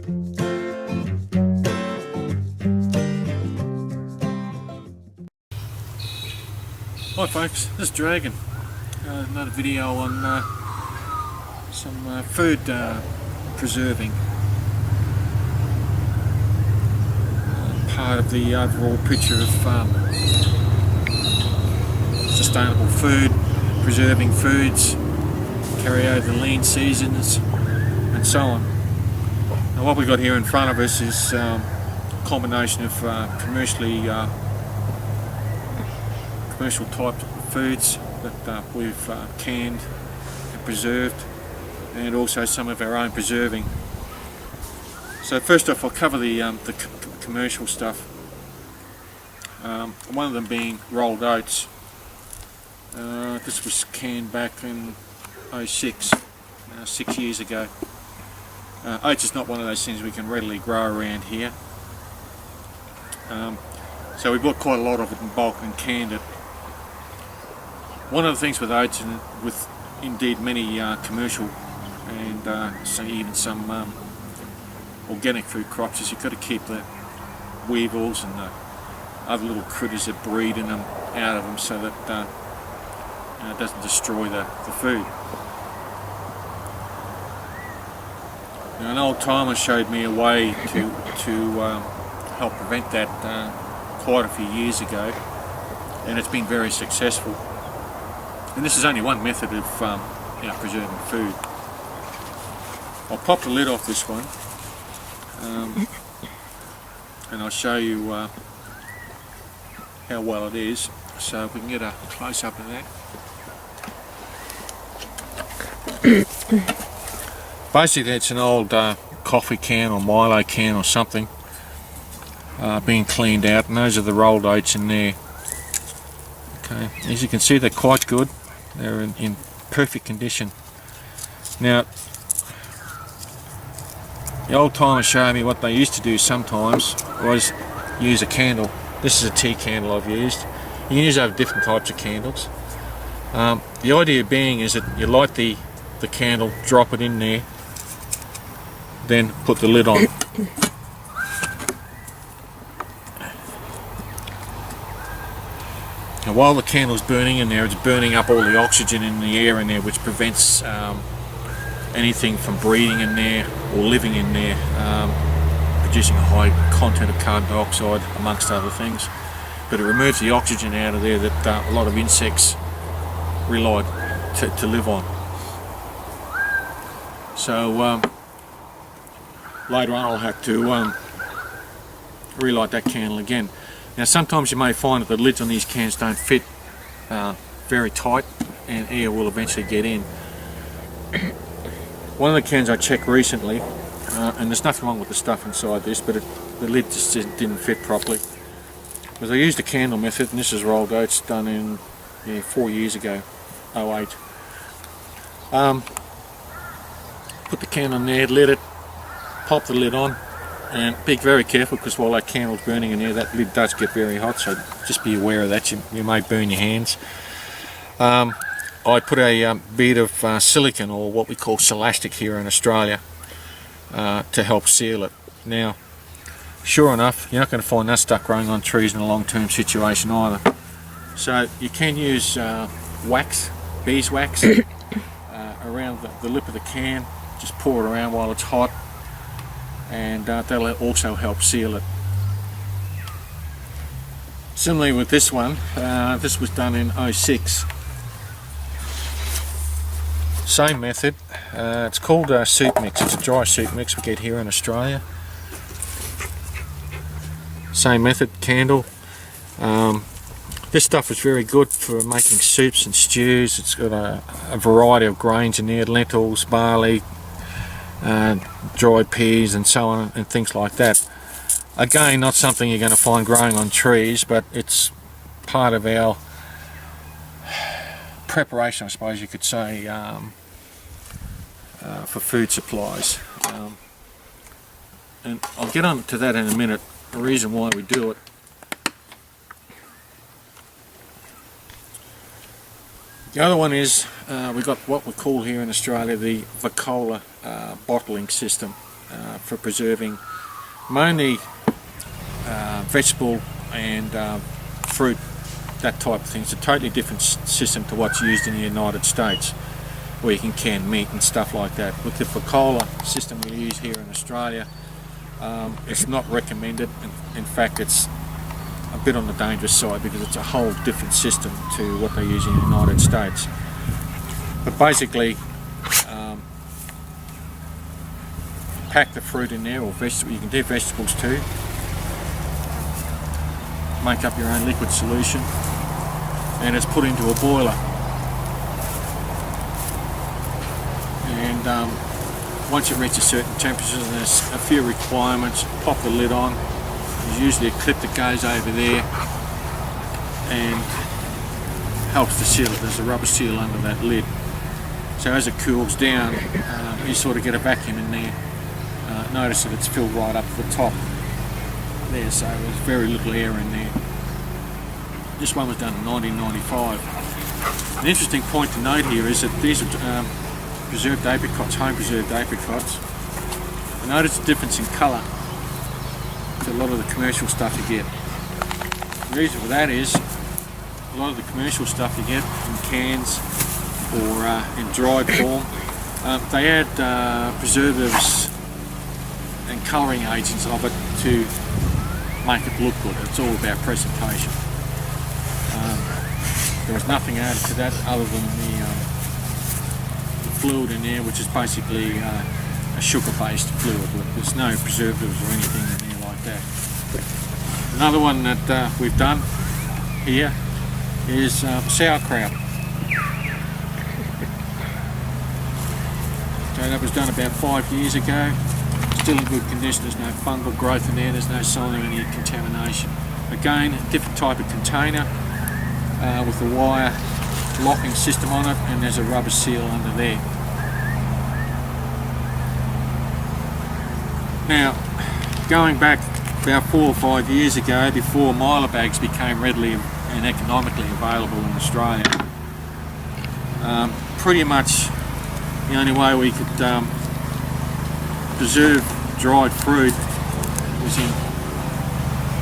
Hi folks, this is Dragon. Another video on some food preserving. Part of the overall picture of sustainable food, preserving foods, carry over the lean seasons and so on. Now what we've got here in front of us is a combination of commercial type foods that we've canned and preserved, and also some of our own preserving. So first off, I'll cover the commercial stuff. One of them being rolled oats. This was canned back in 06, 6 years ago. Oats is not one of those things we can readily grow around here. So we bought quite a lot of it in bulk and canned it. One of the things with oats, and with indeed many commercial and so even some organic food crops, is you've got to keep the weevils and the other little critters that breed in them out of them, so that it doesn't destroy the food. Now, an old timer showed me a way to help prevent that quite a few years ago, and it's been very successful. And this is only one method of preserving food. I'll pop the lid off this one, and I'll show you how well it is. So if we can get a close-up of that. Basically it's an old coffee can or Milo can or something being cleaned out, and those are the rolled oats in there. Okay, as you can see, they're quite good. They're in perfect condition. Now, the old timer showed me what they used to do sometimes was use a candle. This is a tea candle I've used. You can use over different types of candles. The idea being is that you light the candle, drop it in there, then put the lid on. Now, while the candle's burning in there, it's burning up all the oxygen in the air in there, which prevents anything from breathing in there or living in there, producing a high content of carbon dioxide, amongst other things. But it removes the oxygen out of there that a lot of insects rely to live on. So later on I'll have to relight that candle again. Now sometimes you may find that the lids on these cans don't fit very tight, and air will eventually get in. One of the cans I checked recently, and there's nothing wrong with the stuff inside this, but the lid just didn't fit properly. Because I used a candle method, and this is rolled oats done in 4 years ago, 08. Put the can on there, lit it, pop the lid on, and be very careful, because while that candle's burning in there, that lid does get very hot, so just be aware of that. You may burn your hands. I put a bead of silicone, or what we call silastic here in Australia, to help seal it. Now, sure enough, you're not going to find that stuff growing on trees in a long-term situation either. So you can use wax, beeswax, around the lip of the can. Just pour it around while it's hot, and that'll also help seal it. Similarly with this one, this was done in 06. Same method. It's called soup mix. It's a dry soup mix we get here in Australia. Same method, candle. This stuff is very good for making soups and stews. It's got a variety of grains in there: lentils, barley, dried peas and so on, and things like that. Again, not something you're going to find growing on trees, but it's part of our preparation, I suppose you could say, for food supplies. And I'll get on to that in a minute, the reason why we do it. The other one is we've got what we call here in Australia the Vacola bottling system. for preserving mainly vegetable and fruit, that type of thing. It's a totally different system to what's used in the United States, where you can can meat and stuff like that. With the Focola system we use here in Australia, it's not recommended. In fact, it's a bit on the dangerous side because it's a whole different system to what they use in the United States. But basically, pack the fruit in there, or vegetable. You can do vegetables too. Make up your own liquid solution, and it's put into a boiler. And once it reaches certain temperatures, and there's a few requirements, pop the lid on. There's usually a clip that goes over there and helps to seal it. There's a rubber seal under that lid. So as it cools down, you sort of get a vacuum in there. Notice that it's filled right up to the top there, so there's very little air in there. This one was done in 1995. An interesting point to note here is that these are preserved apricots, home preserved apricots. I noticed a difference in colour to a lot of the commercial stuff you get. The reason for that is a lot of the commercial stuff you get in cans or in dried form, they add preservatives and colouring agents of it to make it look good. It's all about presentation. There was nothing added to that other than the fluid in there, which is basically a sugar-based fluid. There's no preservatives or anything in there like that. Another one that we've done here is sauerkraut. So that was done about 5 years ago. Still in good condition. There's no fungal growth in there. There's no sign of any contamination. Again, a different type of container with a wire locking system on it, and there's a rubber seal under there. Now, going back about 4 or 5 years ago, before mylar bags became readily and economically available in Australia, pretty much the only way we could preserve dried fruit was in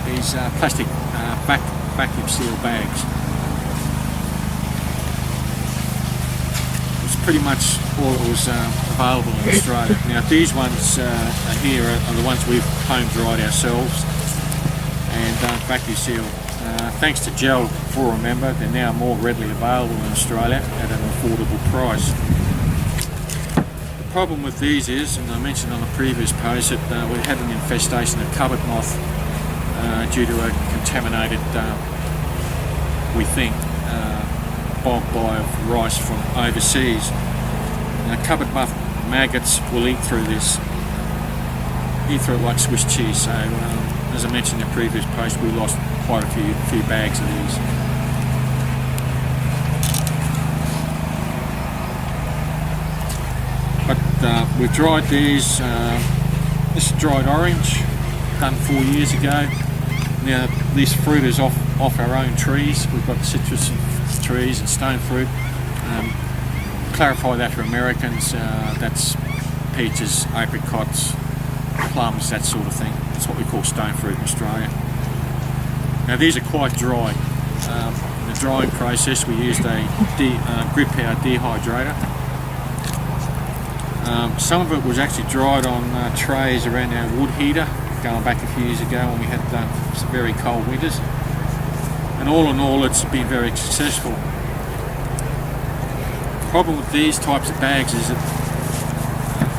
these plastic vacuum seal bags. It's pretty much all that was available in Australia. Now these ones here are the ones we've home dried ourselves and vacuum sealed. Thanks to gel, for a member, they're now more readily available in Australia at an affordable price. The problem with these is, and I mentioned on the previous post, that we had an infestation of cupboard moth due to a contaminated, we think, bulk buy of rice from overseas. Now, cupboard moth maggots will eat through this, eat through it like Swiss cheese. So, as I mentioned in the previous post, we lost quite a few bags of these. But we've dried these. This is dried orange, done 4 years ago. Now this fruit is off our own trees. We've got citrus trees and stone fruit. Clarify that for Americans, that's peaches, apricots, plums, that sort of thing. That's what we call stone fruit in Australia. Now these are quite dry. In the drying process we used a grid power dehydrator. Some of it was actually dried on trays around our wood heater, going back a few years ago when we had some very cold winters. And all in all, it's been very successful. The problem with these types of bags is that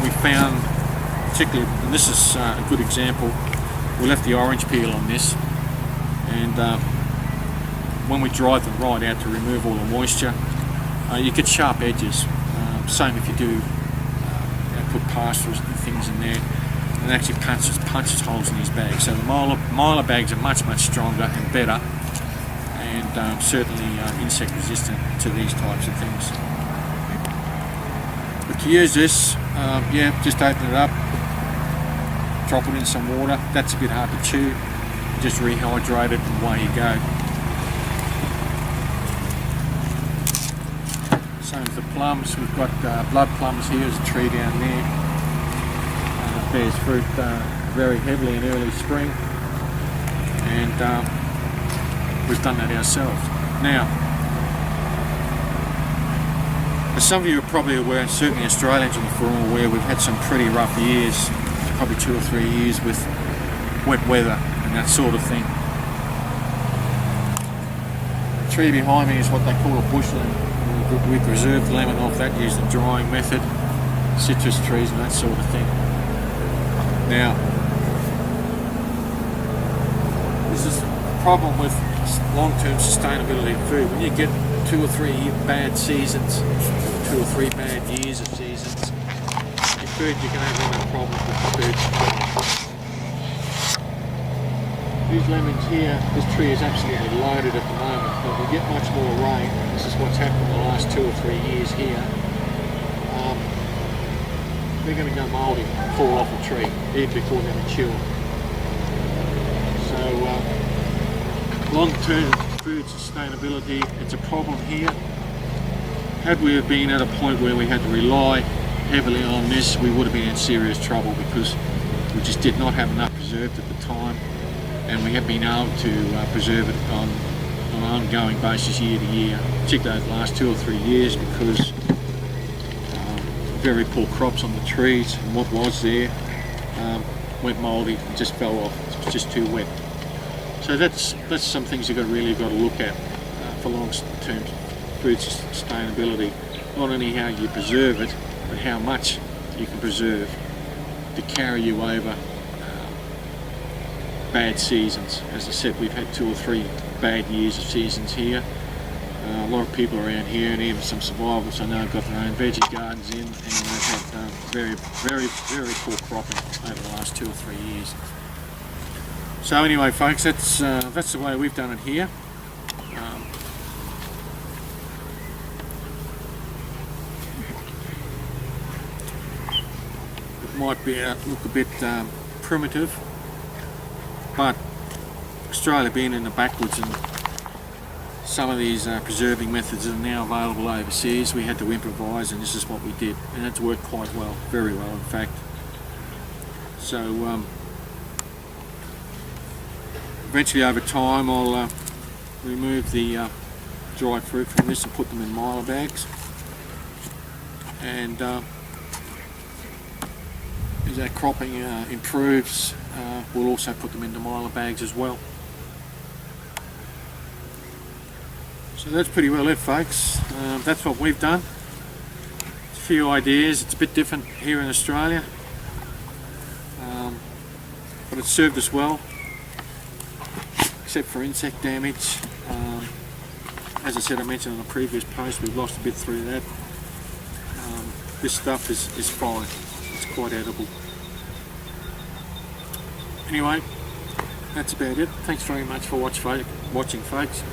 we found, particularly, and this is a good example, we left the orange peel on this, and when we dried them right out to remove all the moisture, you get sharp edges. Same if you do put pasturals and things in there, and actually punches holes in these bags. So the mylar bags are much stronger and better, and certainly insect resistant to these types of things. But to use this, just open it up, drop it in some water. That's a bit hard to chew. Just rehydrate it and away you go. Same with the plums. We've got blood plums here. There's a tree down there. bears fruit very heavily in early spring, and we've done that ourselves. Now, as some of you are probably aware, and certainly Australians on the forum are aware, we've had some pretty rough years, probably 2 or 3 years with wet weather and that sort of thing. The tree behind me is what they call a bushland. We preserved lemon off that using the drying method, citrus trees and that sort of thing. Now, this is the problem with long-term sustainability of food. When you get 2 or 3 bad seasons, 2 or 3 bad years of seasons, your food, you can have a problem with the food. These lemons here, this tree is absolutely loaded at the moment, but we get much more rain. This is what's happened in the last 2 or 3 years here. They're going to go mouldy and fall off the tree even before they're mature. So long-term food sustainability, it's a problem here. Had we have been at a point where we had to rely heavily on this, we would have been in serious trouble, because we just did not have enough preserved at the time, and we have been able to preserve it on an ongoing basis year to year, particularly over the last 2 or 3 years, because very poor crops on the trees, and what was there went mouldy and just fell off. It was just too wet. So that's some things you've really got to look at for long-term food sustainability. Not only how you preserve it, but how much you can preserve to carry you over bad seasons. As I said, we've had 2 or 3 bad years of seasons here. A lot of people around here, and even some survivors I know, have got their own veggie gardens in, and they've had very poor cropping over the last 2 or 3 years. So anyway, folks, that's the way we've done it here. It might be look a bit primitive, but Australia being in the backwoods, and some of these preserving methods are now available overseas, we had to improvise, and this is what we did, and it's worked quite well, very well in fact. So eventually over time I'll remove the dried fruit from this and put them in mylar bags, and as our cropping improves, we'll also put them into mylar bags as well. So that's pretty well it, folks. That's what we've done. A few ideas. It's a bit different here in Australia, but it's served us well, except for insect damage. As I said, I mentioned on a previous post, we've lost a bit through that. This stuff is fine. It's quite edible. Anyway, that's about it. Thanks very much for watching, folks.